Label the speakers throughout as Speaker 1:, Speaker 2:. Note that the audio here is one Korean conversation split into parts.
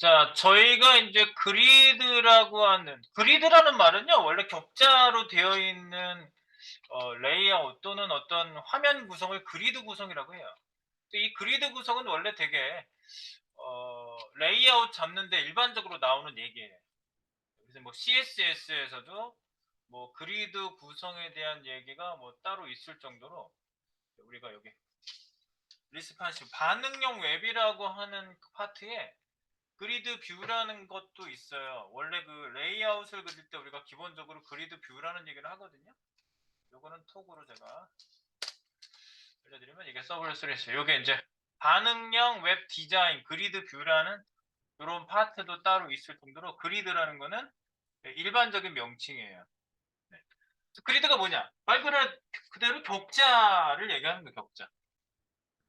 Speaker 1: 자, 저희가 이제 그리드라는 말은요, 원래 격자로 되어 있는 레이아웃 또는 어떤 화면 구성을 그리드 구성이라고 해요. 이 그리드 구성은 원래 되게 레이아웃 잡는데 일반적으로 나오는 얘기예요. 그래서 뭐 CSS에서도 뭐 그리드 구성에 대한 얘기가 뭐 따로 있을 정도로 우리가 여기 리스판시 반응형 웹이라고 하는 그 파트에 그리드 뷰라는 것도 있어요. 원래 그 레이아웃을 그릴 때 우리가 기본적으로 그리드 뷰라는 얘기를 하거든요. 요거는 톡으로 제가 알려드리면 이게 서브레스레스. 이게 이제 반응형 웹 디자인 그리드 뷰라는 이런 파트도 따로 있을 정도로 그리드라는 거는 일반적인 명칭이에요. 네. 그리드가 뭐냐? 말 그대로 격자를 얘기하는 거예요. 격자.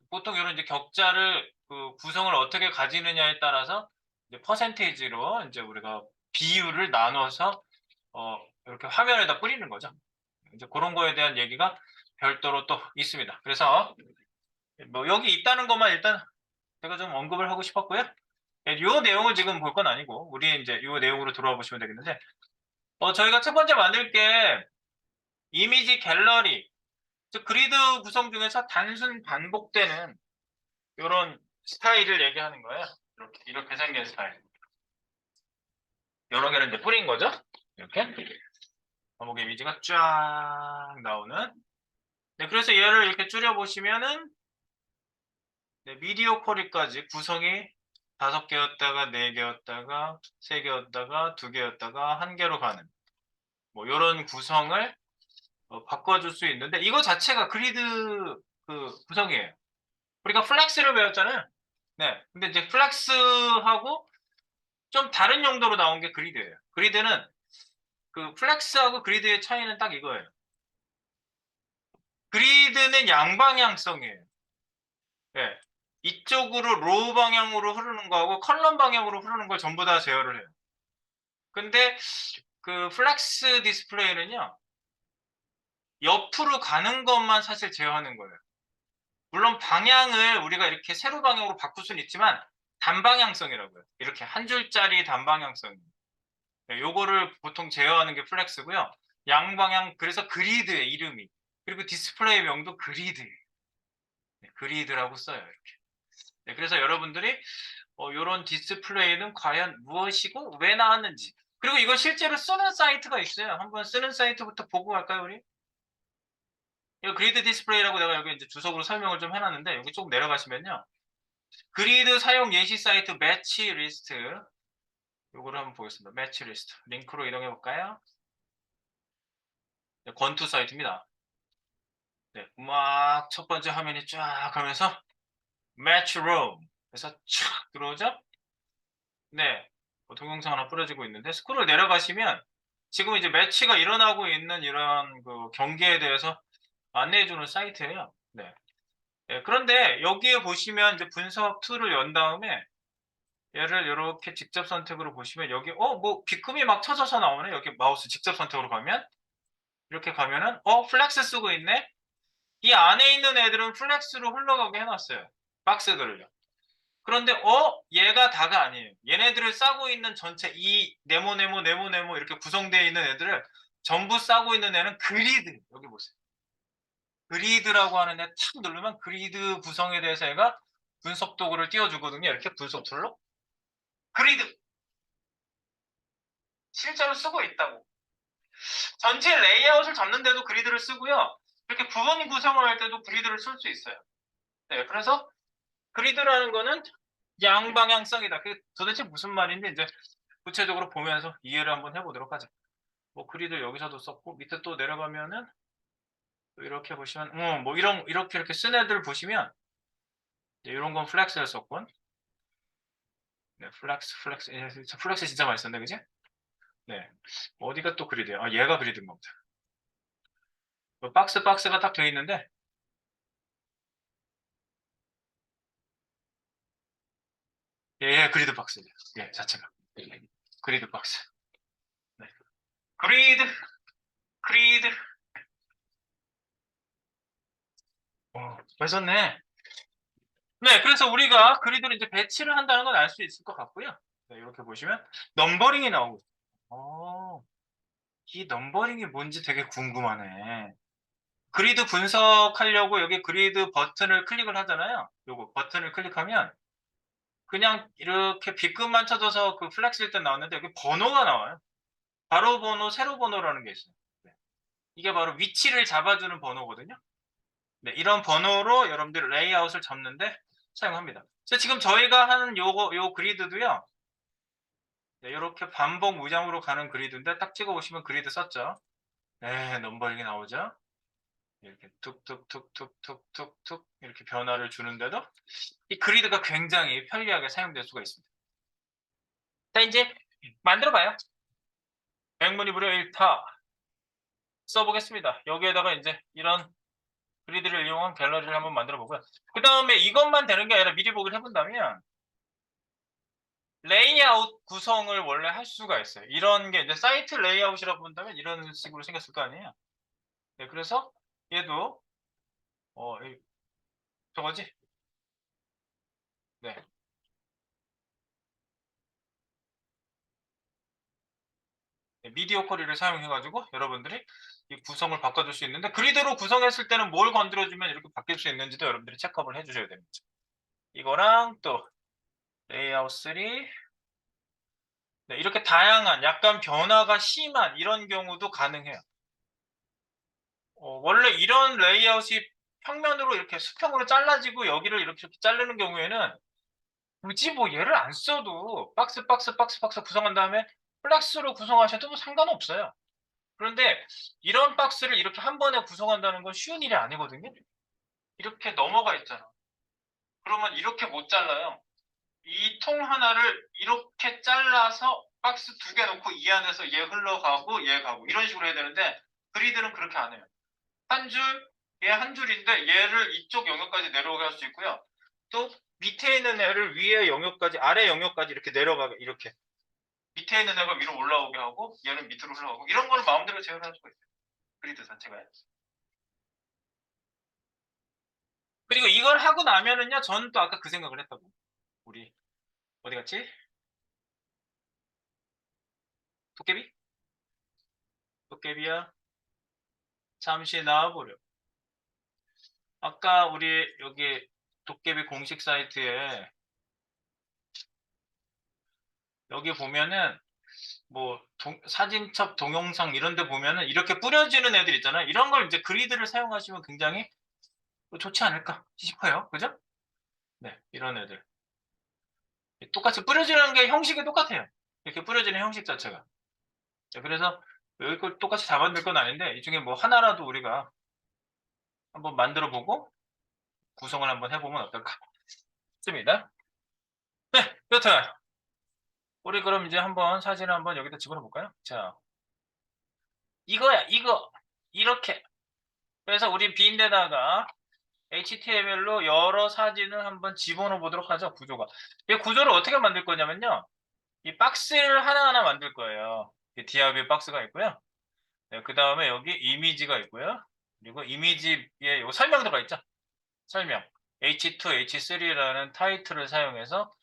Speaker 1: 보통 이런 이제 격자를 그 구성을 어떻게 가지느냐에 따라서 이제 퍼센테이지로 이제 우리가 비율을 나눠서 이렇게 화면에다 뿌리는 거죠. 이제 그런 거에 대한 얘기가 별도로 또 있습니다. 그래서 뭐 여기 있다는 것만 일단 제가 좀 언급을 하고 싶었고요. 이 내용을 지금 볼 건 아니고 우리 이제 이 내용으로 들어와 보시면 되겠는데 저희가 첫 번째 만들 게 이미지 갤러리, 즉 그리드 구성 중에서 단순 반복되는 이런 스타일을 얘기하는 거예요. 이렇게 생긴 스타일. 여러 개를 이제 뿌린 거죠. 이렇게 반복 이미지가 쫙 나오는. 네, 그래서 얘를 이렇게 줄여 보시면은 네, 미디어 쿼리까지 구성이 5개였다가 4개였다가 3개였다가 2개였다가 1개로 가는 뭐 이런 구성을 바꿔줄 수 있는데 이거 자체가 그리드 그 구성이에요. 우리가 플렉스를 배웠잖아요. 네, 근데 이제 플렉스하고 좀 다른 용도로 나온 게 그리드예요. 그리드는 그 플렉스하고 그리드의 차이는 딱 이거예요. 그리드는 양방향성이에요. 예. 이쪽으로 로우 방향으로 흐르는 거하고 컬럼 방향으로 흐르는 걸 전부 다 제어를 해요. 근데 그 플렉스 디스플레이는요, 옆으로 가는 것만 사실 제어하는 거예요. 물론 방향을 우리가 이렇게 세로 방향으로 바꿀 수는 있지만 단방향성이라고요. 이렇게 한 줄짜리 단방향성. 네, 요거를 보통 제어하는 게 플렉스고요. 양방향, 그래서 그리드의 이름이. 그리고 디스플레이 명도 그리드. 네, 그리드라고 써요. 이렇게. 네, 그래서 여러분들이 요런 디스플레이는 과연 무엇이고 왜 나왔는지. 그리고 이걸 실제로 쓰는 사이트가 있어요. 한번 쓰는 사이트부터 보고 갈까요, 우리? 이거 그리드 디스플레이라고 내가 여기 이제 주석으로 설명을 좀 해놨는데 여기 쭉 내려가시면요. 그리드 사용 예시 사이트 매치 리스트 요거를 한번 보겠습니다. 매치 리스트 링크로 이동해 볼까요? 네, 권투 사이트입니다. 네, 막 첫 번째 화면이 쫙 하면서 매치 룸 그래서 촥 들어오죠? 네, 동영상 하나 뿌려지고 있는데 스크롤 내려가시면 지금 이제 매치가 일어나고 있는 이런 그 경기에 대해서 안내해주는 사이트예요. 네. 네, 그런데 여기에 보시면 이제 분석 툴을 연 다음에 얘를 이렇게 직접 선택으로 보시면 여기 뭐 비금이 막 쳐져서 나오네. 여기 마우스 직접 선택으로 가면 이렇게 가면은 플렉스 쓰고 있네. 이 안에 있는 애들은 플렉스로 흘러가게 해놨어요. 박스들을요. 그런데 얘가 다가 아니에요. 얘네들을 싸고 있는 전체 이 네모 이렇게 구성되어 있는 애들을 전부 싸고 있는 애는 그리드. 여기 보세요. 그리드라고 하는 애 탁 누르면 그리드 구성에 대해서 얘가 분석 도구를 띄워주거든요. 이렇게 분석 툴로. 그리드. 실제로 쓰고 있다고. 전체 레이아웃을 잡는데도 그리드를 쓰고요. 이렇게 부분 구성을 할 때도 그리드를 쓸 수 있어요. 네, 그래서 그리드라는 거는 양방향성이다. 그게 도대체 무슨 말인지 이제 구체적으로 보면서 이해를 한번 해보도록 하죠. 뭐 그리드 여기서도 썼고 밑에 또 내려가면은 또 이렇게 보시면 뭐 이렇게 쓴 애들 보시면 이런 건 플렉스를 썼군. 네, 플렉스 진짜 많이 썼네, 그지? 네, 어디가 또 그리드야? 얘가 그리드인 겁니다. 박스가 딱 되어 있는데 그리드 박스예요. 자체가 그리드 박스. 네. 그리드, 그리드. 잘 썼네. 네, 그래서 우리가 그리드를 이제 배치를 한다는 건 알 수 있을 것 같고요. 네, 이렇게 보시면 넘버링이 나오고 있어요. 이 넘버링이 뭔지 되게 궁금하네. 그리드 분석하려고 여기 그리드 버튼을 클릭을 하잖아요. 요거 버튼을 클릭하면 그냥 이렇게 B급만 쳐줘서 그 플렉스일 때 나왔는데 여기 번호가 나와요. 바로 번호, 세로 번호라는 게 있어요. 네. 이게 바로 위치를 잡아주는 번호거든요. 네, 이런 번호로 여러분들 레이아웃을 잡는데 사용합니다. 그래서 지금 저희가 하는 요 그리드도요. 네, 이렇게 반복 무장으로 가는 그리드인데 딱 찍어보시면 그리드 썼죠. 네, 넘버링이 나오죠. 이렇게 툭툭툭툭툭툭툭 이렇게 변화를 주는데도 이 그리드가 굉장히 편리하게 사용될 수가 있습니다. 자, 이제 만들어봐요. 백문이불여 1타 써보겠습니다. 여기에다가 이제 이런 그리드를 이용한 갤러리를 한번 만들어 보고요. 그 다음에 이것만 되는 게 아니라 미리 보기를 해본다면 레이아웃 구성을 원래 할 수가 있어요. 이런 게 이제 사이트 레이아웃이라고 본다면 이런 식으로 생겼을 거 아니에요. 네, 그래서 얘도 저거지? 네. 미디어 쿼리를 사용해가지고 여러분들이 이 구성을 바꿔줄 수 있는데 그리드로 구성했을 때는 뭘 건드려주면 이렇게 바뀔 수 있는지도 여러분들이 체크업을 해주셔야 됩니다. 이거랑 또 레이아웃 3 네, 이렇게 다양한 약간 변화가 심한 이런 경우도 가능해요. 원래 이런 레이아웃이 평면으로 이렇게 수평으로 잘라지고 여기를 이렇게 자르는 경우에는 굳이 뭐 얘를 안 써도 박스 구성한 다음에 플렉스로 구성하셔도 뭐 상관없어요. 그런데 이런 박스를 이렇게 한 번에 구성한다는 건 쉬운 일이 아니거든요. 이렇게 넘어가 있잖아. 그러면 이렇게 못 잘라요. 이 통 하나를 이렇게 잘라서 박스 두 개 놓고 이 안에서 얘 흘러가고 얘 가고 이런 식으로 해야 되는데 그리드는 그렇게 안 해요. 한 줄, 얘 한 줄인데 얘를 이쪽 영역까지 내려오게 할 수 있고요. 또 밑에 있는 애를 위에 영역까지 아래 영역까지 이렇게 내려가게 이렇게 밑에 있는 애가 위로 올라오게 하고 얘는 밑으로 흘러가고 이런 거를 마음대로 재현할 수가 있어요. 그리드 자체가. 그리고 이걸 하고 나면은요, 저는 또 아까 그 생각을 했다고. 우리, 어디 갔지? 도깨비? 도깨비야, 잠시 나와보려. 아까 우리 여기 도깨비 공식 사이트에 여기 보면은 뭐 사진첩 동영상 이런 데 보면은 이렇게 뿌려지는 애들 있잖아요. 이런 걸 이제 그리드를 사용하시면 굉장히 좋지 않을까 싶어요. 그죠? 네, 이런 애들. 똑같이 뿌려지는 게 형식이 똑같아요. 이렇게 뿌려지는 형식 자체가. 자, 그래서 여기 걸 똑같이 다 만들 건 아닌데 이 중에 뭐 하나라도 우리가 한번 만들어 보고 구성을 한번 해보면 어떨까 싶습니다. 네, 여튼 우리 그럼 이제 한번 사진을 한번 여기다 집어넣어 볼까요? 자, 이거야, 이거. 이렇게. 그래서 우리 빈데다가 HTML로 여러 사진을 한번 집어넣어 보도록 하죠, 구조가. 이 구조를 어떻게 만들 거냐면요. 이 박스를 하나하나 만들 거예요. 디아뷰 박스가 있고요. 네, 그 다음에 여기 이미지가 있고요. 그리고 이미지에 요 설명 들어가 있죠? 설명. H2, H3라는 타이틀을 사용해서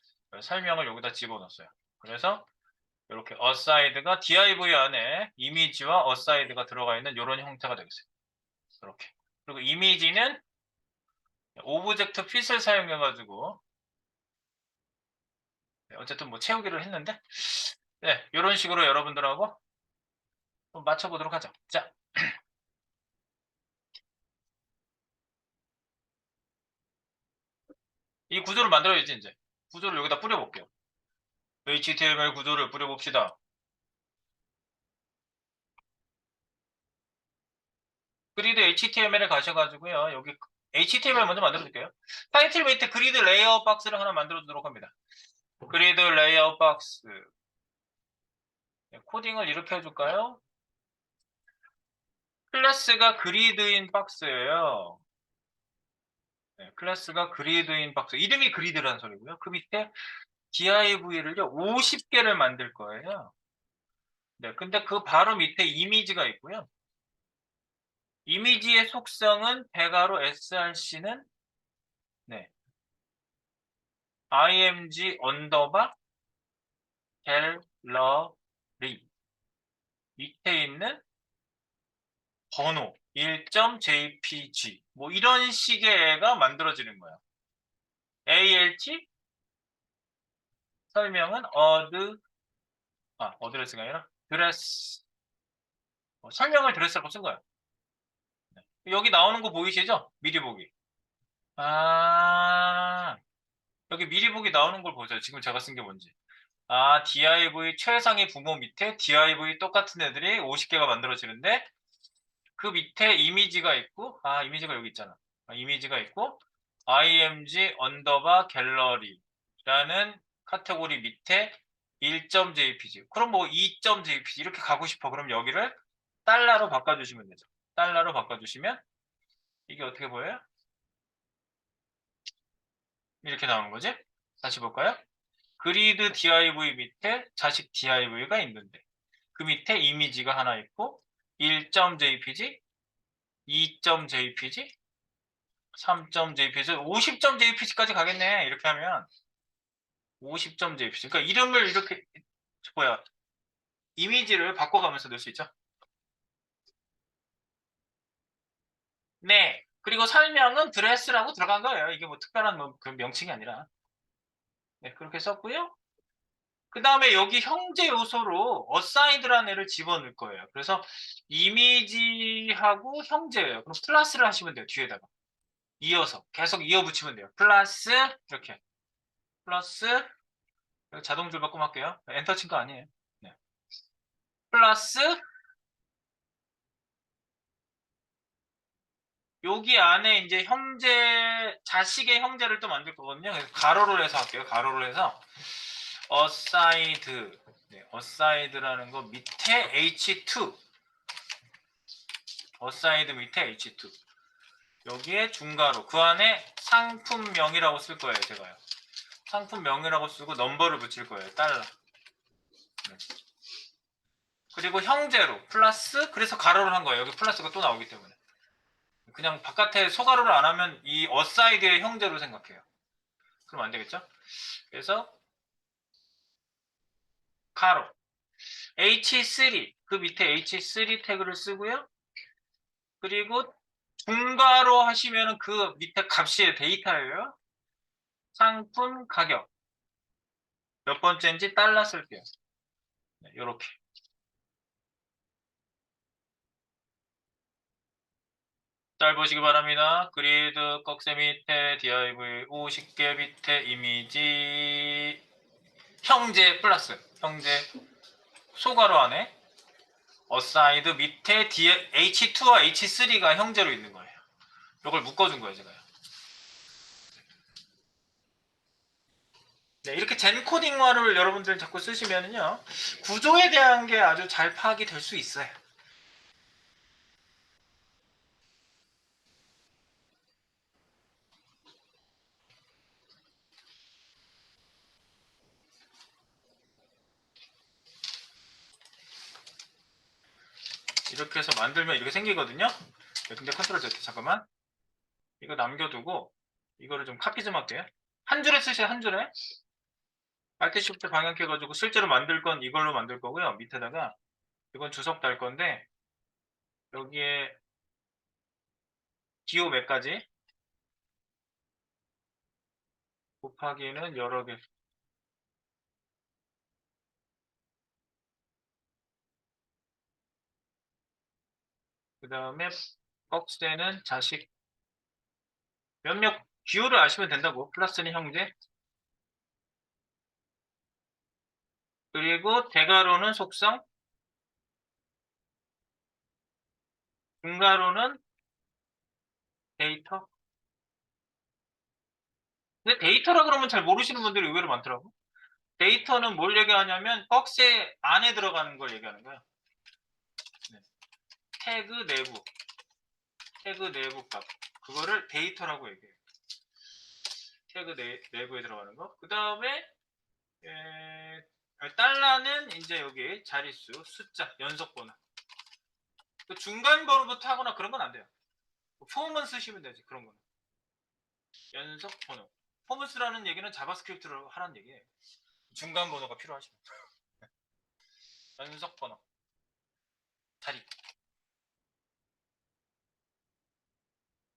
Speaker 1: 설명을 여기다 집어넣었어요. 그래서 이렇게 어사이드가 div 안에 이미지와 어사이드가 들어가 있는 이런 형태가 되겠어요. 이렇게. 그리고 이미지는 오브젝트 핏을 사용해가지고 어쨌든 뭐 채우기를 했는데 네, 이런 식으로 여러분들하고 맞춰보도록 하죠. 자, 이 구조를 만들어야지 이제. 구조를 여기다 뿌려볼게요. HTML 구조를 뿌려봅시다. 그리드 HTML에 가셔가지고요. 여기 HTML 먼저 만들어줄게요. 타이틀 밑에 그리드 레이아웃 박스를 하나 만들어주도록 합니다. 그리드 레이아웃 박스. 네, 코딩을 이렇게 해줄까요? 클래스가 그리드인 박스예요. 네, 클래스가 그리드인 박스. 이름이 그리드라는 소리고요. 그 밑에 div를요 50개를 만들 거예요. 네, 근데 그 바로 밑에 이미지가 있고요. 이미지의 속성은 배가로 src는 네, img 언더바 갤러리 밑에 있는 번호 1.jpg 뭐 이런 식의 애가 만들어지는 거야. alt 설명은 어드레스가 아니라 드레스 설명을 드레스라고 쓴 거야. 여기 나오는 거 보이시죠? 미리 보기. 아, 여기 미리 보기 나오는 걸 보세요. 지금 제가 쓴 게 뭔지. div 최상의 부모 밑에 div 똑같은 애들이 50개가 만들어지는데 그 밑에 이미지가 있고, 이미지가 여기 있잖아. 이미지가 있고, img 언더바 갤러리라는 카테고리 밑에 1.jpg. 그럼 뭐 2.jpg 이렇게 가고 싶어. 그럼 여기를 달러로 바꿔주시면 되죠. 달러로 바꿔주시면 이게 어떻게 보여요? 이렇게 나오는 거지? 다시 볼까요? 그리드 div 밑에 자식 div가 있는데 그 밑에 이미지가 하나 있고 1.jpg, 2.jpg, 3.jpg, 50.jpg까지 가겠네. 이렇게 하면 50.jpg. 그러니까 이름을 이렇게 뭐야 이미지를 바꿔가면서 넣을 수 있죠. 네. 그리고 설명은 드레스라고 들어간 거예요. 이게 뭐 특별한 그 명칭이 아니라. 네, 그렇게 썼고요. 그 다음에 여기 형제 요소로 어사이드라는 애를 집어넣을 거예요. 그래서 이미지하고 형제예요. 그럼 플러스를 하시면 돼요. 뒤에다가. 이어서 계속 이어 붙이면 돼요. 플러스 이렇게 플러스 자동 줄바꿈 할게요. 엔터 친 거 아니에요. 네. 플러스 여기 안에 이제 형제 자식의 형제를 또 만들 거거든요. 그래서 가로로 해서 할게요. 가로로 해서 aside 네, asside라는 거 밑에 h2 aside 밑에 h2 여기에 중괄호 그 안에 상품명이라고 쓸 거예요. 제가요. 상품명이라고 쓰고 넘버를 붙일 거예요. 달러. 네. 그리고 형제로 플러스 그래서 가로를 한 거예요. 여기 플러스가 또 나오기 때문에. 그냥 바깥에 소가로를 안 하면 이 어사이드의 형제로 생각해요. 그럼 안 되겠죠? 그래서 가로 H3 그 밑에 H3 태그를 쓰고요. 그리고 중괄호 하시면 그 밑에 값이 데이터예요. 상품 가격 몇 번째인지 달러 쓸게요. 네, 이렇게 잘 보시기 바랍니다. 그리드 꺽쇠 밑에 div 50개 밑에 이미지 형제 플러스 형제 소괄호 안에 어사이드 밑에 H2와 H3가 형제로 있는 거예요. 이걸 묶어준 거예요, 제가요. 네, 이렇게 젠 코딩화를 여러분들 자꾸 쓰시면은요, 구조에 대한 게 아주 잘 파악이 될 수 있어요. 이렇게 해서 만들면 이렇게 생기거든요. 네, 근데 컨트롤 Z 잠깐만. 이거 남겨두고 이거를 좀 카피 좀 할게요. 한 줄에 쓰세요, 한 줄에. Alt Shift 방향켜가지고 실제로 만들 건 이걸로 만들 거고요. 밑에다가 이건 주석 달 건데 여기에 기호 몇 가지 곱하기는 여러 개. 그 다음에 꺽쇠는 자식 몇몇 기호를 아시면 된다고. 플러스는 형제. 그리고 대괄호는 속성. 중괄호는 데이터. 근데 데이터라 그러면 잘 모르시는 분들이 의외로 많더라고. 데이터는 뭘 얘기하냐면 꺽쇠 안에 들어가는 걸 얘기하는 거야. 네. 태그 내부 값. 그거를 데이터라고 얘기해요. 태그 내부에 들어가는 거. 그 다음에 달러는 이제 여기 자릿수, 숫자, 연속 번호. 그 중간 번호부터 하거나 그런 건 안 돼요. 폼은 쓰시면 되지 그런 거는. 연속 번호. 폼을 쓰라는 얘기는 자바스크립트로 하라는 얘기예요. 중간 번호가 필요하시면. 연속 번호 자리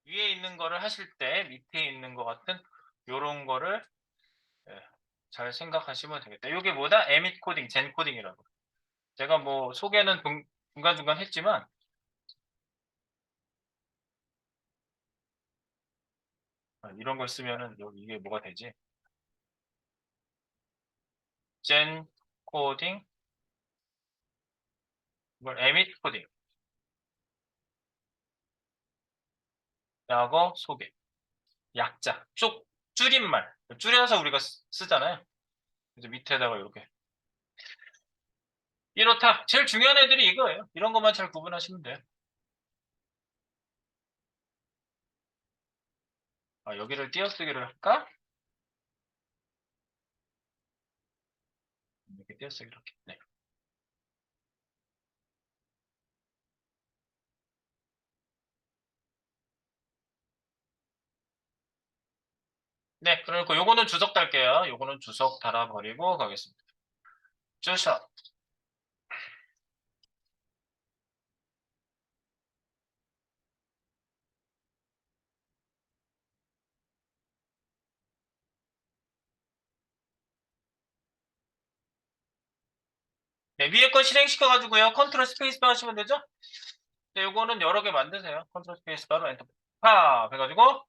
Speaker 1: 위에 있는 거를 하실 때 밑에 있는 것 같은 요런 거를 예, 잘 생각하시면 되겠다. 이게 뭐다? 에밋 코딩, 젠 코딩이라고. 제가 뭐 소개는 중간중간 했지만 이런 걸 쓰면은 이게 뭐가 되지? 젠 코딩, 이걸 에밋 코딩, 라고 소개. 약자, 줄임말. 줄여서 우리가 쓰잖아요. 그래서 밑에다가 이렇게. 이렇다. 제일 중요한 애들이 이거예요. 이런 것만 잘 구분하시면 돼요. 여기를 띄어쓰기를 할까? 이렇게 띄어쓰기를 할게. 네. 네, 그리고 요거는 주석 달게요. 요거는 주석 달아버리고 가겠습니다. 주석. 네, 위에 거 실행시켜가지고요. 컨트롤 스페이스바 하시면 되죠? 네, 요거는 여러 개 만드세요. 컨트롤 스페이스바로 엔터. 해가지고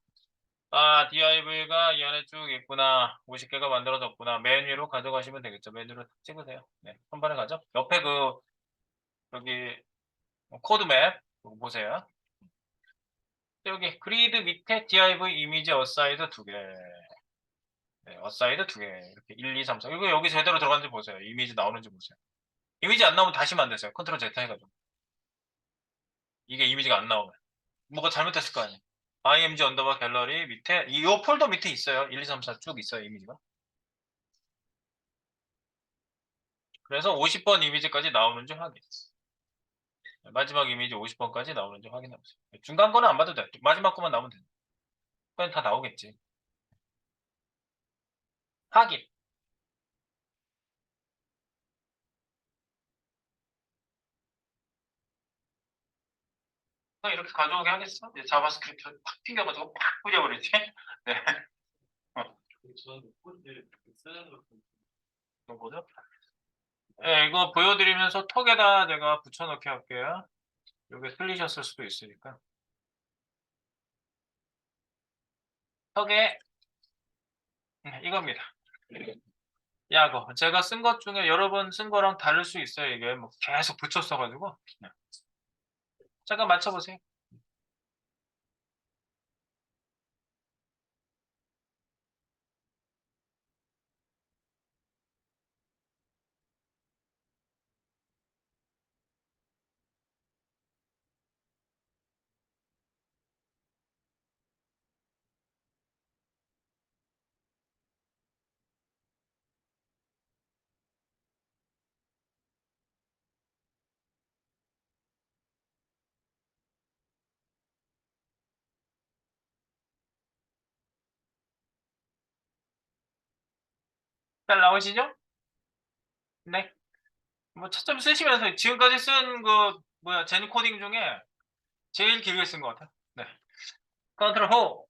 Speaker 1: div가 이 안에 쭉 있구나. 50개가 만들어졌구나. 맨 위로 가져가시면 되겠죠. 맨 위로 찍으세요. 네, 한 번에 가죠. 옆에 여기 코드맵 보세요. 여기 그리드 밑에 div 이미지 어사이드 두 개. 네, 어사이드 두 개. 이렇게 1, 2, 3, 4. 이거 여기 제대로 들어가는지 보세요. 이미지 나오는지 보세요. 이미지 안 나오면 다시 만드세요. 컨트롤 Z 해가지고. 이게 이미지가 안 나오면. 뭐가 잘못됐을 거 아니에요. img 언더바 갤러리 밑에, 이 폴더 밑에 있어요. 1, 2, 3, 4 쭉 있어요. 이미지가. 그래서 50번 이미지까지 나오는지 확인. 마지막 이미지 50번까지 나오는지 확인해보세요. 중간 거는 안 봐도 돼. 마지막 거만 나오면 돼. 그건 다 나오겠지. 확인. 이렇게 가져오게 하겠어? 이제 자바스크립트 팍 튕겨가지고 팍 뿌려버리지? 네. 이거죠? 네, 이거 보여드리면서 톡에다 내가 붙여넣기 할게요. 이게 틀리셨을 수도 있으니까. 톡에 이겁니다. 야거. 제가 쓴 것 중에 여러 번 쓴 거랑 다를 수 있어요. 이게 뭐 계속 붙였어가지고. 네. 잠깐 맞춰보세요. 잘 나오시죠? 네. 뭐 차점 쓰시면서 지금까지 쓴 제니 코딩 중에 제일 길게 쓴 것 같아요. 네. 컨트롤 호.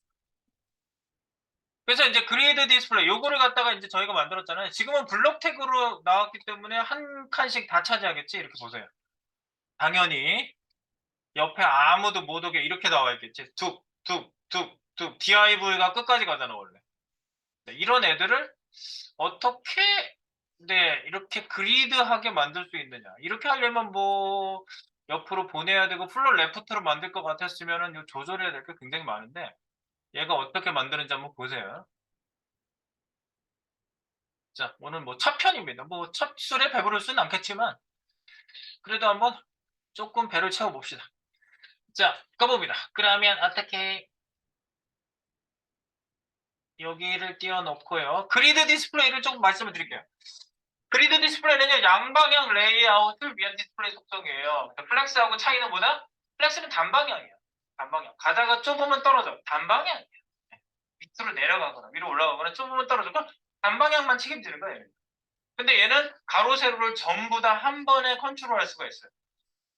Speaker 1: 그래서 이제 그리드 디스플레이 요거를 갖다가 이제 저희가 만들었잖아요. 지금은 블록 태그로 나왔기 때문에 한 칸씩 다 차지하겠지. 이렇게 보세요. 당연히 옆에 아무도 못 오게 이렇게 나와 있겠지. 툭, 툭, 툭, 툭. div가 끝까지 가잖아 원래. 네, 이런 애들을 어떻게 이렇게 그리드하게 만들 수 있느냐. 이렇게 하려면 뭐 옆으로 보내야 되고 플로 레프트로 만들 것 같았으면은 조절해야 될 게 굉장히 많은데 얘가 어떻게 만드는지 한번 보세요. 자, 오늘 뭐 첫 편입니다. 뭐 첫 술에 배부를 수는 않겠지만 그래도 한번 조금 배를 채워봅시다. 자, 가봅니다. 그러면 어떻게 여기를 띄워놓고요. 그리드 디스플레이를 조금 말씀을 드릴게요. 그리드 디스플레이는요, 양방향 레이아웃을 위한 디스플레이 속성이에요. 플렉스하고 차이는 뭐다? 플렉스는 단방향이에요. 단방향. 가다가 좁으면 떨어져. 단방향이에요. 밑으로 내려가거나 위로 올라가거나 좁으면 떨어지고 단방향만 책임지는 거예요. 근데 얘는 가로 세로를 전부 다 한 번에 컨트롤할 수가 있어요.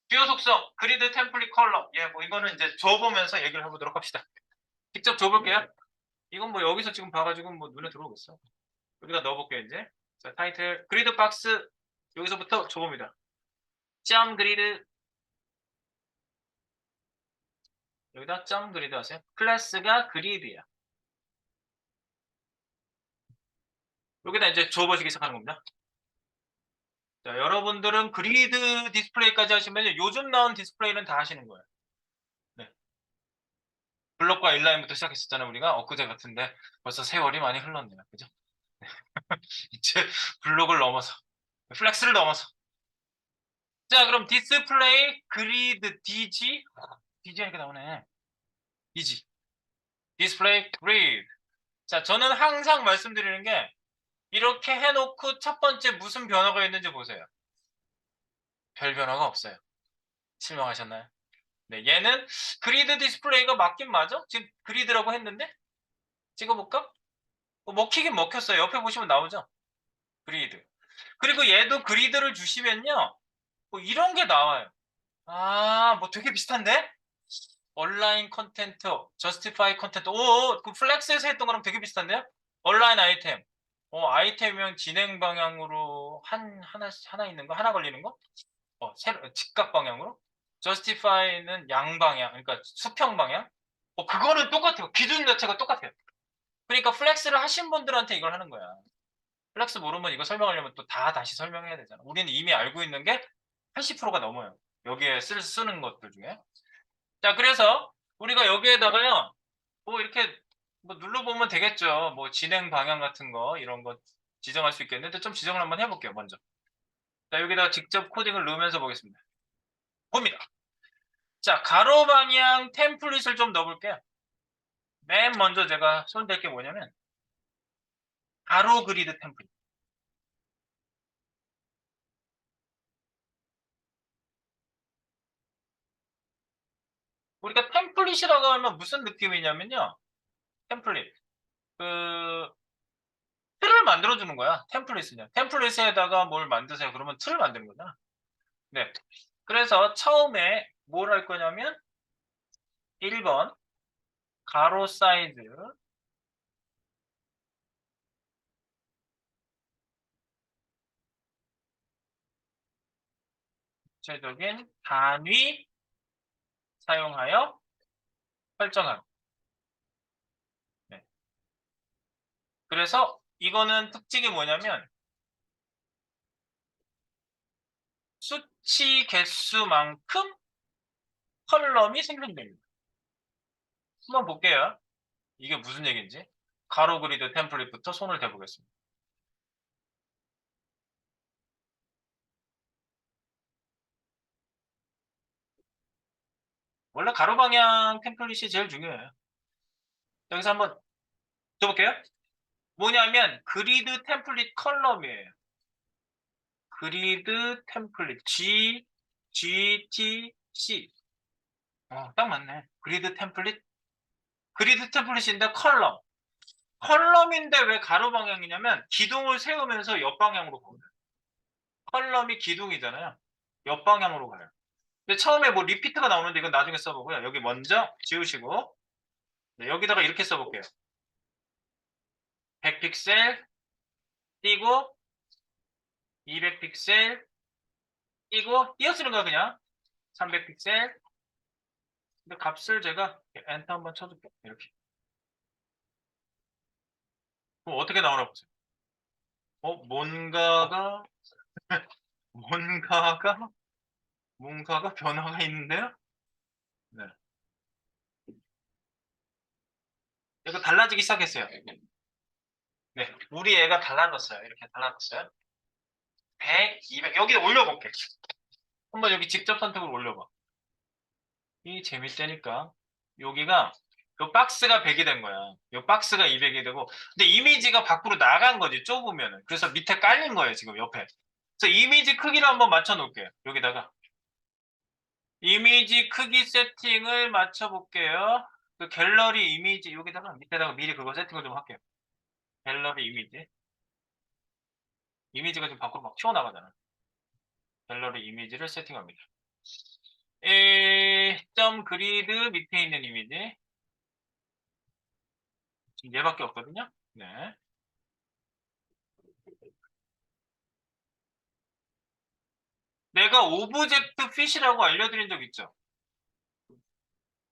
Speaker 1: 주요 속성, 그리드, 템플릿, 컬러. 예, 뭐 이거는 이제 줘보면서 얘기를 해보도록 합시다. 직접 줘볼게요. 이건 뭐 여기서 지금 봐가지고 뭐 눈에 들어오겠어. 여기다 넣어볼게요, 이제. 자, 타이틀, 그리드 박스. 여기서부터 줘봅니다. 점 그리드. 여기다 점 그리드 하세요. 클래스가 그리드야. 여기다 이제 줘보시기 시작하는 겁니다. 자, 여러분들은 그리드 디스플레이까지 하시면 요즘 나온 디스플레이는 다 하시는 거예요. 네. 블록과 인라인부터 시작했었잖아요, 우리가. 엊그제 같은데 벌써 세월이 많이 흘렀네요. 그죠? 이제 블록을 넘어서, 플렉스를 넘어서. 자, 그럼 디스플레이 그리드 DG? DG 하니까 나오네. DG. 디스플레이 그리드. 자, 저는 항상 말씀드리는 게 이렇게 해놓고 첫 번째 무슨 변화가 있는지 보세요. 별 변화가 없어요. 실망하셨나요? 네, 얘는 그리드 디스플레이가 맞긴 맞아? 지금 그리드라고 했는데? 찍어볼까? 먹히긴 먹혔어요. 옆에 보시면 나오죠? 그리드. 그리고 얘도 그리드를 주시면요. 뭐 이런 게 나와요. 아, 뭐 되게 비슷한데? 온라인 컨텐트, 저스티파이 컨텐트. 오, 그 플렉스에서 했던 거랑 되게 비슷한데요? 온라인 아이템. 아이템이면 진행 방향으로 하나 있는 거? 하나 걸리는 거? 직각 방향으로? 저스티파이는 양방향, 그러니까 수평 방향? 그거는 똑같아요. 기준 자체가 똑같아요. 그러니까 플렉스를 하신 분들한테 이걸 하는 거야. 플렉스 모르면 이거 설명하려면 또 다시 설명해야 되잖아. 우리는 이미 알고 있는 게 80%가 넘어요. 여기에 쓰는 것들 중에. 자, 그래서 우리가 여기에다가요, 뭐 이렇게 뭐 눌러보면 되겠죠. 뭐 진행 방향 같은 거, 이런 거 지정할 수 있겠는데 좀 지정을 한번 해볼게요, 먼저. 자, 여기다가 직접 코딩을 넣으면서 보겠습니다. 봅니다. 자, 가로 방향 템플릿을 좀 넣어볼게요. 맨 먼저 제가 손댈 게 뭐냐면, 가로 그리드 템플릿. 우리가 템플릿이라고 하면 무슨 느낌이냐면요. 템플릿. 그, 틀을 만들어주는 거야. 템플릿은요. 템플릿에다가 뭘 만드세요. 그러면 틀을 만드는 거잖아. 네. 그래서 처음에 뭘 할 거냐면, 1번, 가로 사이즈, 구체적인 단위 사용하여 설정하고. 네. 그래서 이거는 특징이 뭐냐면, 수치 개수만큼 컬럼이 생성됩니다. 한번 볼게요. 이게 무슨 얘기인지. 가로 그리드 템플릿부터 손을 대보겠습니다. 원래 가로 방향 템플릿이 제일 중요해요. 여기서 한번 줘볼게요. 뭐냐면 그리드 템플릿 컬럼이에요. 그리드 템플릿 GTC. 딱 맞네. 그리드 템플릿인데 컬럼. 컬럼인데 왜 가로 방향이냐면 기둥을 세우면서 옆방향으로 가요. 컬럼이 기둥이잖아요. 옆방향으로 가요. 근데 처음에 뭐 리피트가 나오는데 이건 나중에 써보고요. 여기 먼저 지우시고 네, 여기다가 이렇게 써볼게요. 100픽셀 띄고 200픽셀 띄고 띄어쓰는 거야 그냥 300픽셀. 근데 값을 제가 엔터 한번 쳐줄게요. 이렇게. 그럼 어떻게 나오나 보세요. 뭔가가 뭔가가 뭔가가 변화가 있는데요. 네. 이거 달라지기 시작했어요. 네, 우리 애가 달라졌어요. 이렇게 달라졌어요. 100, 200 여기 올려볼게. 한번 여기 직접 선택을 올려봐. 이 재밌다니까. 여기가 요 박스가 100이 된 거야. 요 박스가 200이 되고 근데 이미지가 밖으로 나간 거지 좁으면은. 그래서 밑에 깔린 거예요 지금 옆에. 그래서 이미지 크기를 한번 맞춰 놓을게요. 여기다가 이미지 크기 세팅을 맞춰 볼게요. 그 갤러리 이미지 여기다가 밑에다가 미리 그거 세팅을 좀 할게요. 갤러리 이미지 이미지가 지금 밖으로 막 튀어나가잖아. 갤러리 이미지를 세팅합니다. 점 그리드 밑에 있는 이미지. 지금 얘밖에 없거든요. 네. 내가 오브젝트 핏이라고 알려드린 적 있죠?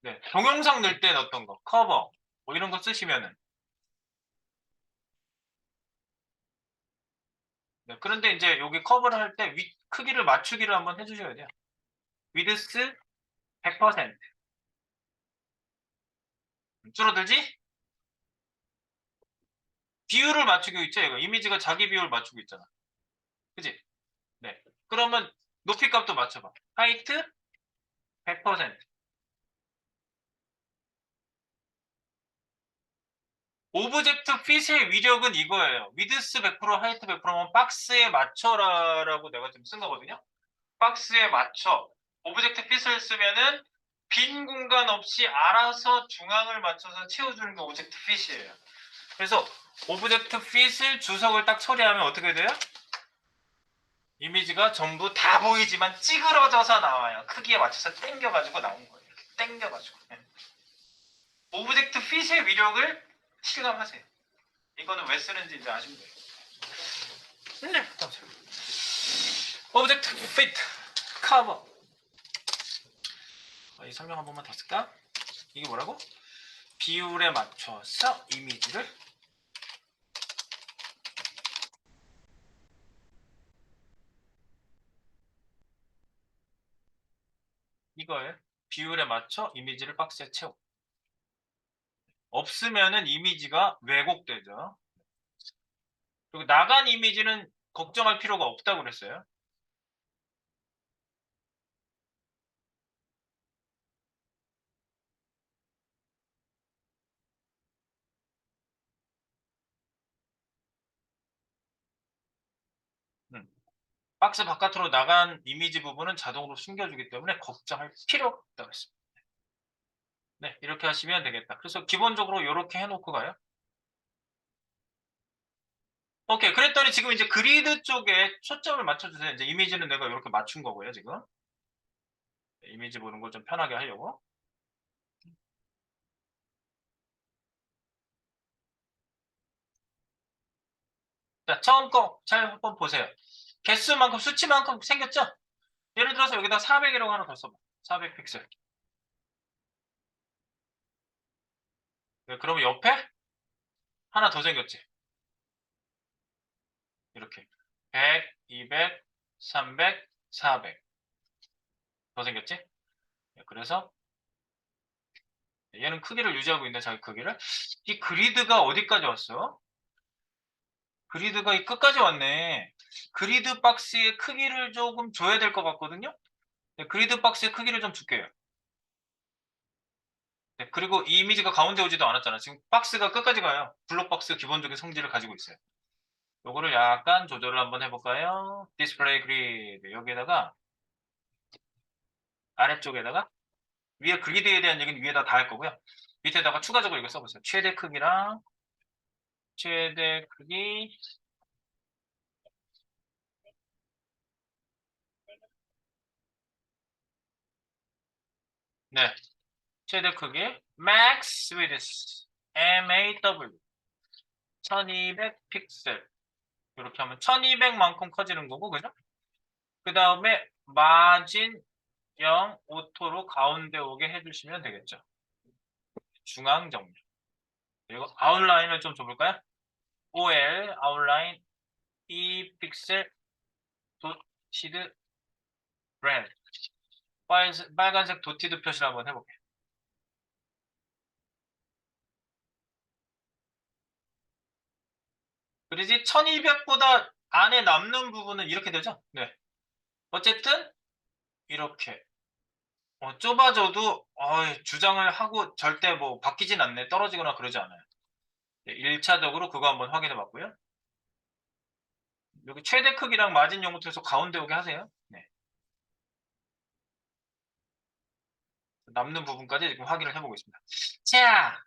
Speaker 1: 네. 동영상 넣을 때 넣었던 거, 커버, 뭐 이런 거 쓰시면은. 네. 그런데 이제 여기 커버를 할 때 윗 크기를 맞추기를 한번 해주셔야 돼요. 위드스 100%. 줄어들지? 비율을 맞추고 있죠, 이거. 이미지가 자기 비율을 맞추고 있잖아. 그지? 네. 그러면 높이 값도 맞춰봐. 하이트 100%. 오브젝트 핏의 위력은 이거예요. 위드스 100%, 하이트 100%면 박스에 맞춰라라고 내가 지금 쓴 거거든요. 박스에 맞춰. 오브젝트 핏을 쓰면은 빈 공간 없이 알아서 중앙을 맞춰서 채워주는 게 오브젝트 핏이에요. 그래서 오브젝트 핏을 주석을 딱 처리하면 어떻게 돼요? 이미지가 전부 다 보이지만 찌그러져서 나와요. 크기에 맞춰서 당겨가지고 나온 거예요. 이렇게 당겨가지고. 오브젝트 핏의 위력을 실감하세요. 이거는 왜 쓰는지 이제 아시면 돼요. 네. 오브젝트 핏 커버. 이 설명 한 번만 더 쓸까? 이게 뭐라고? 비율에 맞춰서 이미지를 이거예요. 비율에 맞춰 이미지를 박스에 채워. 없으면은 이미지가 왜곡되죠. 그리고 나간 이미지는 걱정할 필요가 없다고 그랬어요. 음. 박스 바깥으로 나간 이미지 부분은 자동으로 숨겨주기 때문에 걱정할 필요가 없다고 했습니다. 네, 이렇게 하시면 되겠다. 그래서 기본적으로 이렇게 해놓고 가요. 오케이. 그랬더니 지금 이제 그리드 쪽에 초점을 맞춰주세요. 이제 이미지는 내가 이렇게 맞춘 거고요, 지금. 이미지 보는 걸 좀 편하게 하려고. 자, 처음 거 잘 한번 보세요. 개수만큼, 수치만큼 생겼죠? 예를 들어서 여기다 400이라고 하나 더 써봐. 400 픽셀. 네, 그러면 옆에 하나 더 생겼지? 이렇게. 100, 200, 300, 400. 더 생겼지? 네, 그래서 얘는 크기를 유지하고 있는데 자기 크기를. 이 그리드가 어디까지 왔어? 그리드가 이 끝까지 왔네. 그리드 박스의 크기를 조금 줘야 될 것 같거든요? 네, 그리드 박스의 크기를 좀 줄게요. 네, 그리고 이 이미지가 가운데 오지도 않았잖아. 지금 박스가 끝까지 가요. 블록 박스 기본적인 성질을 가지고 있어요. 요거를 약간 조절을 한번 해볼까요? 디스플레이 그리드 여기에다가 아래쪽에다가 위에 그리드에 대한 얘기는 위에다 다 할 거고요. 밑에다가 추가적으로 이거 써보세요. 최대 크기랑 최대 크기 네 최대 크기 max width MAW 1200 픽셀 이렇게 하면 1200만큼 커지는 거고 그죠? 그 다음에 마진 0 오토로 가운데 오게 해주시면 되겠죠. 중앙 정렬. 그리고 아웃라인을 좀 줘볼까요? OL 아웃라인 2 픽셀 도티드 red 빨간색 도티드 표시를 한번 해볼게요. 그러지 1200보다 안에 남는 부분은 이렇게 되죠? 네. 어쨌든 이렇게 좁아져도 주장을 하고 절대 뭐 바뀌진 않네. 떨어지거나 그러지 않아요. 네, 1차적으로 그거 한번 확인해 봤고요. 여기 최대 크기랑 마진 영토에서 가운데 오게 하세요. 네. 남는 부분까지 지금 확인을 해보고 있습니다. 자,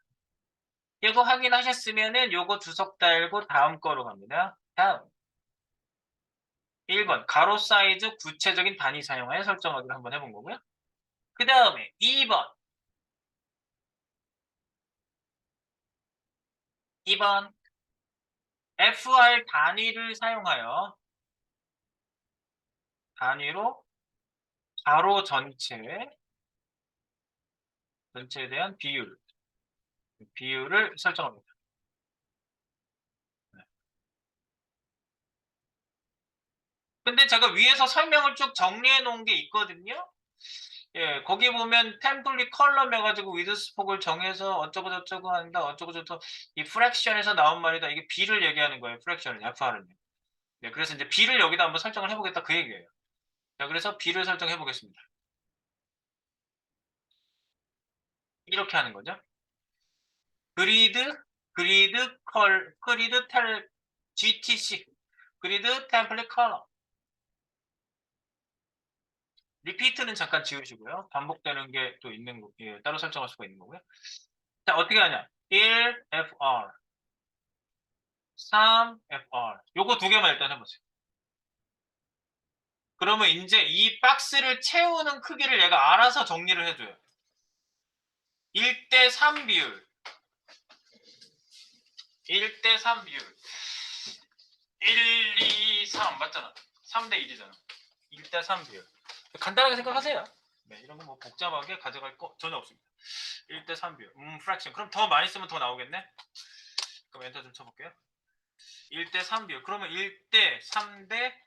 Speaker 1: 이거 확인하셨으면은 요거 주석 달고 다음 거로 갑니다. 다음. 1번 가로 사이즈 구체적인 단위 사용하여 설정하기를 한번 해본 거고요. 그 다음에 2번 FR 단위를 사용하여 단위로 가로 전체에 대한 비율을 설정합니다. 근데 제가 위에서 설명을 쭉 정리해 놓은 게 있거든요. 예, 거기 보면 템플릿 컬럼 해가지고 위드스폭을 정해서 어쩌고 저쩌고 한다, 어쩌고 저쩌고 이 프랙션에서 나온 말이다. 이게 B를 얘기하는 거예요. 프랙션은 FR은요. 네, 그래서 이제 B를 여기다 한번 설정을 해보겠다 그 얘기예요. 자, 그래서 B를 설정해 보겠습니다. 이렇게 하는 거죠. 그리드 텔 GTC 그리드 템플릿 컬럼 리피트는 잠깐 지우시고요. 반복되는 게 또 있는 거, 예, 따로 설정할 수가 있는 거고요. 자, 어떻게 하냐? 1FR 3FR 요거 두 개만 일단 해보세요. 그러면 이제 이 박스를 채우는 크기를 얘가 알아서 정리를 해줘요. 1대3 비율 1대3 비율 1, 2, 3 맞잖아. 3대1이잖아. 1대3 비율. 간단하게 생각하세요. 네, 이런 거 뭐 복잡하게 가져갈 거 전혀 없습니다. 1대3 비율. 프랙션. 그럼 더 많이 쓰면 더 나오겠네? 그럼 엔터 좀 쳐볼게요. 1대3 비율. 그러면 1대 3대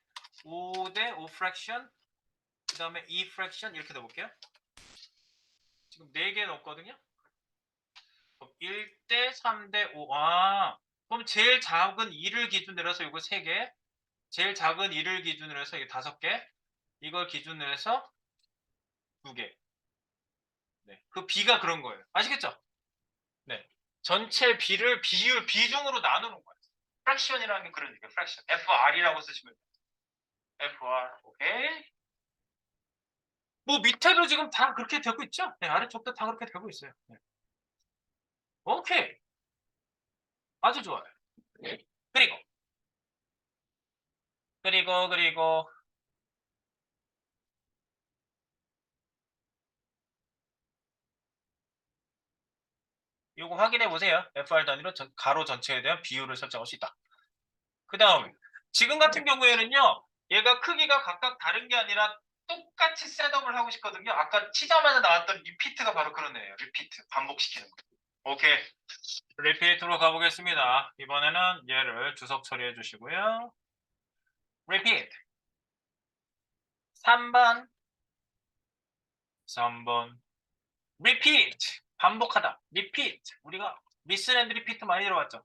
Speaker 1: 5대 5 프랙션. 그 다음에 2 프랙션 이렇게 넣어볼게요. 지금 4개 넣었거든요. 1대 3대 5. 그럼 제일 작은 2를 기준으로 해서 이거 3개. 제일 작은 2를 기준으로 해서 이거 5개. 이걸 기준으로 해서 2개. 네. 그 B가 그런 거예요. 아시겠죠? 네. 전체 B를 비중으로 나누는 거예요. 프랙션이라는 게 그런 얘기예요. 프랙션. FR이라고 쓰시면 돼요. FR. 오케이. 뭐 밑에도 지금 다 그렇게 되고 있죠? 네, 아래쪽도 다 그렇게 되고 있어요. 네. 오케이. 아주 좋아요. 그리고 요거 확인해 보세요. FR 단위로 가로 전체에 대한 비율을 설정할 수 있다. 그 다음에 지금 같은 경우에는요. 얘가 크기가 각각 다른 게 아니라 똑같이 셋업을 하고 싶거든요. 아까 치자마자 나왔던 리피트가 바로 그런 애예요. 리피트. 반복시키는 거. 오케이. 리피트로 가보겠습니다. 이번에는 얘를 주석 처리해 주시고요. 리피트. 3번 리피트. 반복하다. 리피트. 우리가 리슨 앤드 리피트 많이 들어봤죠.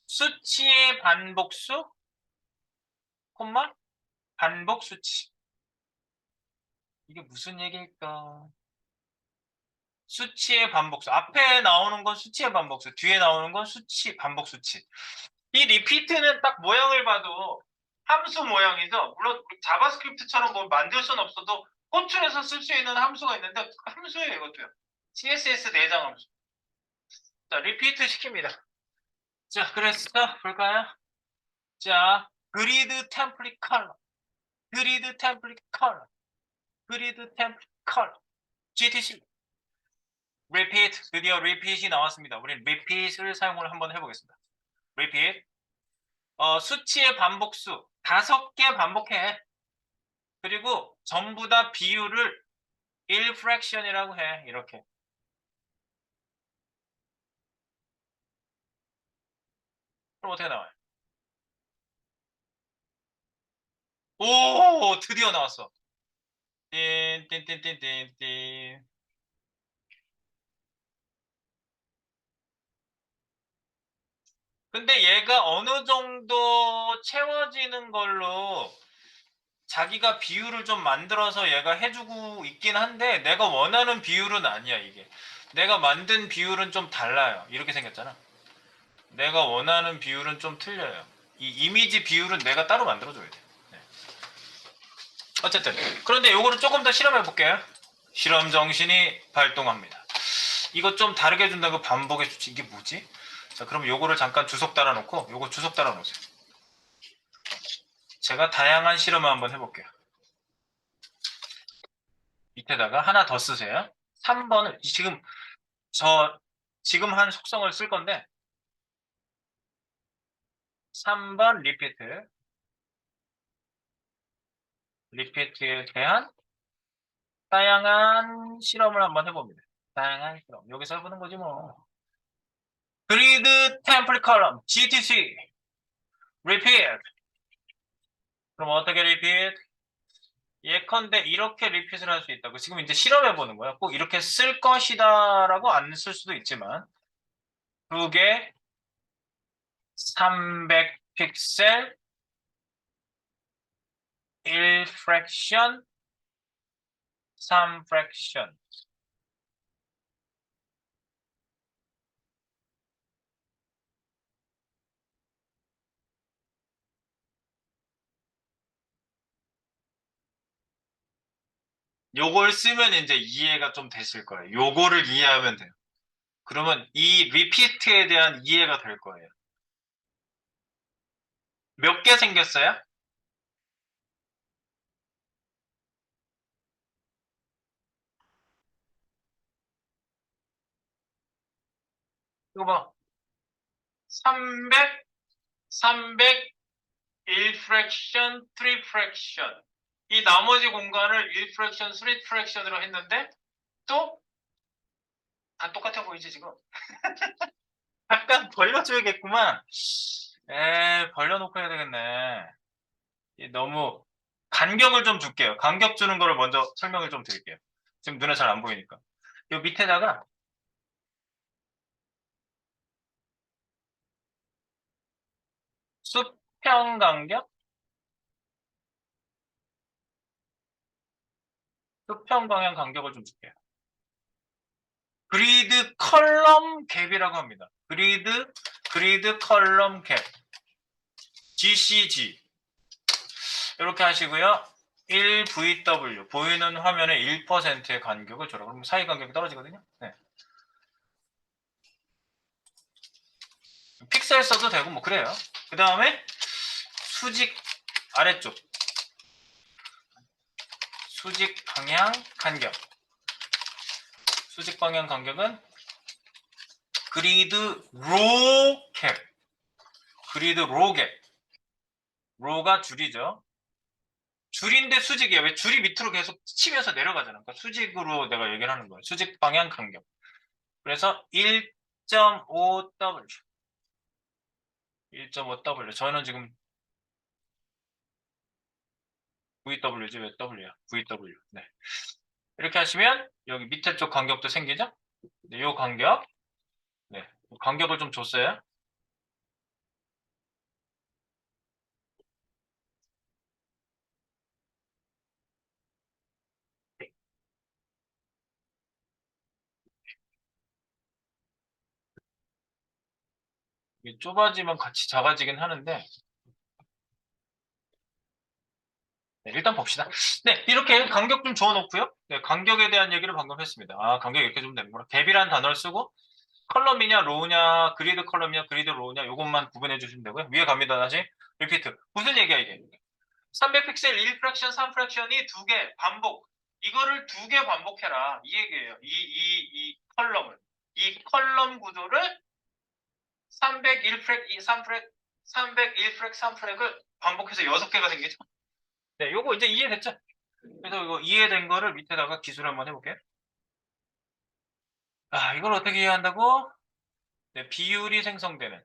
Speaker 1: 수치의 반복수, 콤마 반복 수치. 이게 무슨 얘기일까? 수치의 반복수. 앞에 나오는 건 수치의 반복수, 뒤에 나오는 건 수치 반복 수치. 이 리피트는 딱 모양을 봐도 함수 모양이죠. 물론 자바스크립트처럼 뭐 만들 수는 없어도 호출해서 쓸 수 있는 함수가 있는데 함수예요, 이것도요. CSS 내장 함수. 자, 리피트 시킵니다. 자, 그래서 볼까요? 자, 그리드 템플릿 컬러, 그리드 템플릿 컬러, 그리드 템플릿 컬러, GTC. repeat, 드디어 repeat이 나왔습니다. 우린 repeat을 사용을 한번 해보겠습니다. repeat. 수치의 반복수 5개 반복해. 그리고 전부 다 비율을 1 fraction이라고 해. 이렇게. 그럼 어떻게 나와요? 오, 드디어 나왔어. 띵띵띵띵띵띵. 근데 얘가 어느 정도 채워지는 걸로 자기가 비율을 좀 만들어서 얘가 해주고 있긴 한데 내가 원하는 비율은 아니야 이게. 내가 만든 비율은 좀 달라요. 이렇게 생겼잖아. 내가 원하는 비율은 좀 틀려요. 이 이미지 비율은 내가 따로 만들어줘야 돼. 네. 어쨌든 그런데 요거를 조금 더 실험해 볼게요. 실험 정신이 발동합니다. 이거 좀 다르게 준다고 반복의 수치 이게 뭐지? 자 그럼 요거를 잠깐 주석 달아놓고 요거 주석 달아놓으세요. 제가 다양한 실험을 한번 해볼게요. 밑에다가 하나 더 쓰세요. 3번을 지금 한 속성을 쓸 건데 3번 리피트에 대한 다양한 실험을 한번 해봅니다. 다양한 실험. 여기서 해보는 거지 뭐. 그리드 템플 컬럼 GTC repeat. 그럼 어떻게 repeat? 예컨대 이렇게 리핏을 할 수 있다고. 지금 이제 실험해 보는 거야. 꼭 이렇게 쓸 것이다라고 안 쓸 수도 있지만 두 개 300 픽셀 1 프랙션 3 프랙션. 요걸 쓰면 이제 이해가 좀 됐을 거예요. 요거를 이해하면 돼요. 그러면 이 리피트에 대한 이해가 될 거예요. 몇 개 생겼어요? 이거 봐. 300, 300, 1 프랙션, 3 프랙션. 이 나머지 공간을 1 프랙션, 3 프랙션으로 했는데 또 다 똑같아 보이지 지금? 약간 벌려줘야겠구만. 벌려놓고 해야 되겠네. 너무 간격을 좀 줄게요. 간격 주는 거를 먼저 설명을 좀 드릴게요. 지금 눈에 잘 안 보이니까. 요 밑에다가 수평 간격, 수평 방향 간격을 좀 줄게요. 그리드 컬럼 갭이라고 합니다. 그리드 컬럼 갭. GCG. 이렇게 하시고요. 1VW. 보이는 화면의 1%의 간격을 줘라. 그럼 사이 간격이 떨어지거든요. 네. 픽셀 써도 되고 뭐 그래요. 그 다음에 수직 아래쪽. 수직 방향 간격. 수직 방향 간격은 그리드 로 캡. 그리드 로 캡. 로가 줄이죠. 줄인데 수직이에요. 왜 줄이 밑으로 계속 치면서 내려가잖아. 그러니까 수직으로 내가 얘기를 하는 거예요. 수직 방향 간격. 그래서 1.5W. 1.5W. 저는 지금 VW지 왜 W야? VW. 네. 이렇게 하시면 여기 밑에 쪽 간격도 생기죠? 네, 요 간격. 네. 간격을 좀 줬어요. 이게 좁아지면 같이 작아지긴 하는데 네, 일단 봅시다. 네, 이렇게 간격 좀 줘놓고요. 네, 간격에 대한 얘기를 방금 했습니다. 아, 간격 이렇게 좀 되는구나. 갭이라는 단어를 쓰고 컬럼이냐 로우냐 그리드 컬럼이냐 그리드 로우냐 이것만 구분해 주시면 되고요. 위에 갑니다. 다시 리피트. 무슨 얘기야 이게? 300픽셀 1 프랙션 3 프랙션이 두 개 반복. 이거를 두 개 반복해라. 이 얘기예요. 이 컬럼을. 이 컬럼 구조를 301 프랙 3 프랙 301 프랙 3 프랙을 반복해서 6개가 생기죠. 네, 요거 이제 이해됐죠? 그래서 이거 이해된 거를 밑에다가 기술 한번 해볼게요. 아, 이걸 어떻게 이해한다고? 네, 비율이 생성되는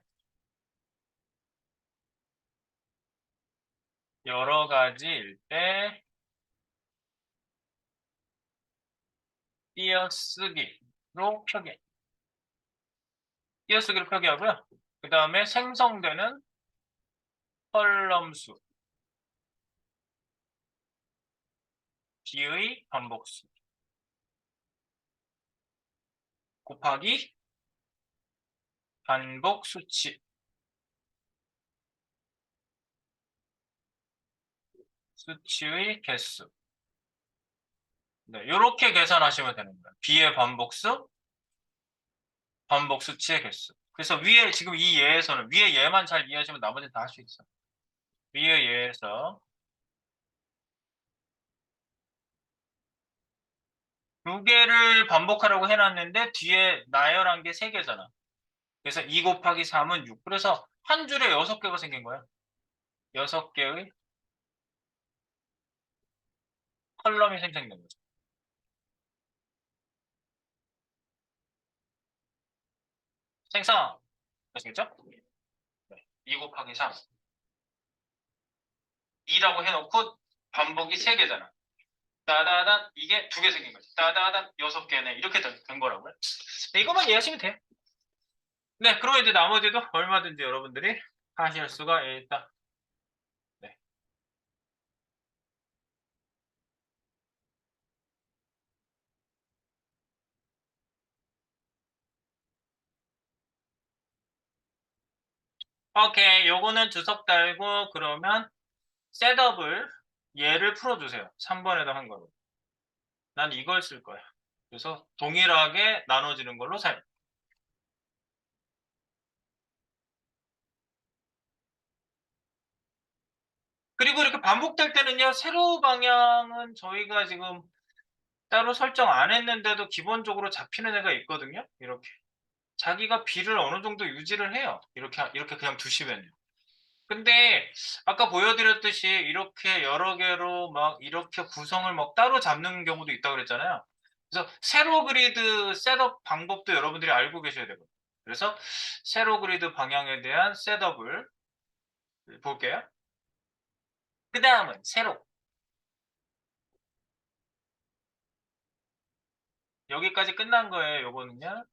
Speaker 1: 여러 가지일 때 띄어쓰기로 표기. 띄어쓰기로 표기하고요. 그 다음에 생성되는 컬럼 수, B의 반복수 곱하기 반복 수치, 수치의 개수. 네, 이렇게 계산하시면 되는 거예요. B의 반복수, 반복 수치의 개수. 그래서 위에 지금 이 예에서는 위에 예만 잘 이해하시면 나머지는 다 할 수 있어요. 위에 얘에서 두 개를 반복하라고 해놨는데 뒤에 나열한 게 세 개잖아. 그래서 2 곱하기 3은 6. 그래서 한 줄에 6개가 생긴 거야. 6개의 컬럼이 생성된 거죠. 생성! 아시겠죠? 네. 2 곱하기 3. 2라고 해놓고 반복이 3개잖아. 따다단 이게 2개 생긴 거지. 따다단 6개네. 이렇게 된 거라고요. 네, 이것만 이해하시면 돼요. 네, 그리고 이제 나머지도 얼마든지 여러분들이 하실 수가 있다. 네. 오케이, 요거는 주석 달고 그러면 셋업을 얘를 풀어주세요. 3번에다 한 거로. 난 이걸 쓸 거야. 그래서 동일하게 나눠지는 걸로 사용. 그리고 이렇게 반복될 때는요, 세로 방향은 저희가 지금 따로 설정 안 했는데도 기본적으로 잡히는 애가 있거든요. 이렇게. 자기가 비를 어느 정도 유지를 해요. 이렇게 그냥 두시면요. 근데 아까 보여드렸듯이 이렇게 여러 개로 막 이렇게 구성을 막 따로 잡는 경우도 있다고 그랬잖아요. 그래서 세로 그리드 셋업 방법도 여러분들이 알고 계셔야 되거든요. 그래서 세로 그리드 방향에 대한 셋업을 볼게요. 그 다음은 세로. 여기까지 끝난 거예요. 요거는요.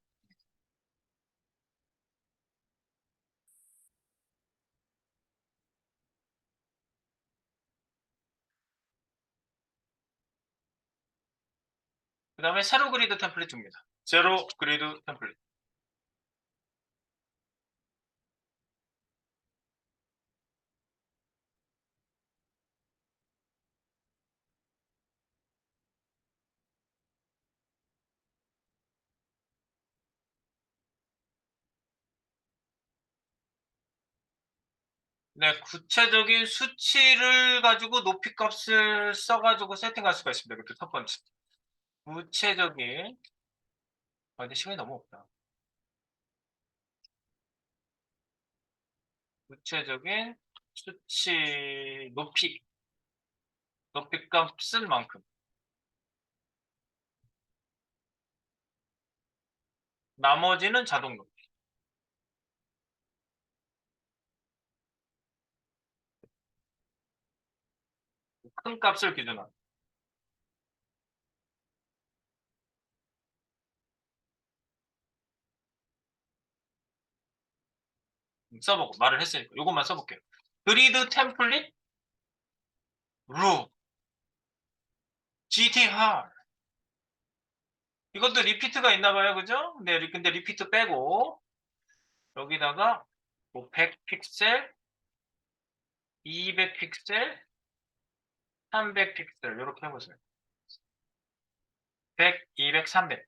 Speaker 1: 그 다음에 세로 그리드 템플릿 줍니다. 세로 그리드 템플릿. 네, 구체적인 수치를 가지고 높이 값을 써가지고 세팅할 수가 있습니다. 그게 첫 번째. 구체적인, 근데 시간이 너무 없다. 구체적인 수치 높이 값은 만큼. 나머지는 자동 높이. 큰 값을 기준으로. 써보고, 말을 했으니까. 이것만 써볼게요. 그리드 템플릿, 루, GTR. 이것도 리피트가 있나 봐요. 그죠? 근데 리피트 빼고, 여기다가 뭐 100 픽셀, 200 픽셀, 300 픽셀. 이렇게 해보세요. 100, 200, 300.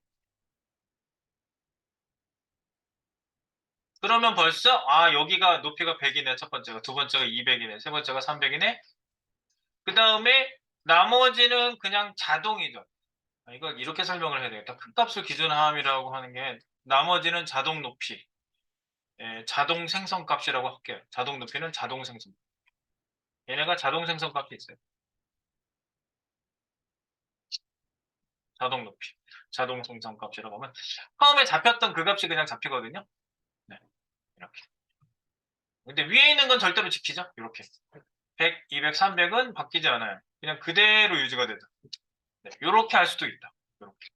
Speaker 1: 그러면 벌써, 여기가 높이가 100이네. 첫 번째가. 두 번째가 200이네. 세 번째가 300이네. 그 다음에 나머지는 그냥 자동이죠. 이걸 이렇게 설명을 해야 되겠다. 큰 값을 기준함이라고 하는 게 나머지는 자동 높이, 자동 생성 값이라고 할게요. 자동 높이는 자동 생성. 얘네가 자동 생성 값이 있어요. 자동 높이, 자동 생성 값이라고 하면 처음에 잡혔던 그 값이 그냥 잡히거든요. 네, 이렇게. 근데 위에 있는 건 절대로 지키죠. 이렇게. 100, 200, 300은 바뀌지 않아요. 그냥 그대로 유지가 되죠. 네, 이렇게 할 수도 있다. 요렇게.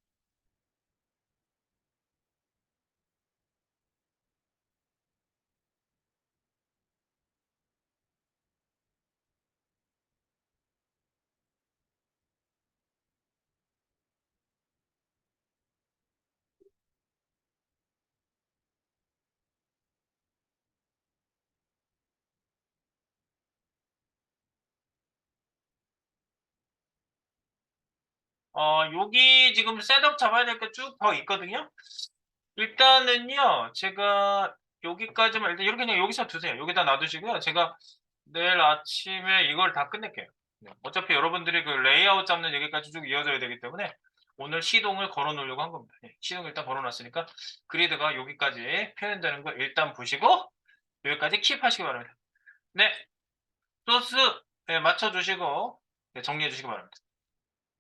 Speaker 1: 여기 지금 셋업 잡아야 될 게 쭉 더 있거든요. 일단은요, 제가 여기까지만 일단 이렇게 그냥 여기서 두세요. 여기다 놔두시고요. 제가 내일 아침에 이걸 다 끝낼게요. 네. 어차피 여러분들이 그 레이아웃 잡는 얘기까지 쭉 이어져야 되기 때문에 오늘 시동을 걸어 놓으려고 한 겁니다. 네. 시동 일단 걸어 놨으니까 그리드가 여기까지 표현되는 거 일단 보시고 여기까지 킵하시기 바랍니다. 네. 소스 네, 맞춰 주시고 네, 정리해 주시기 바랍니다.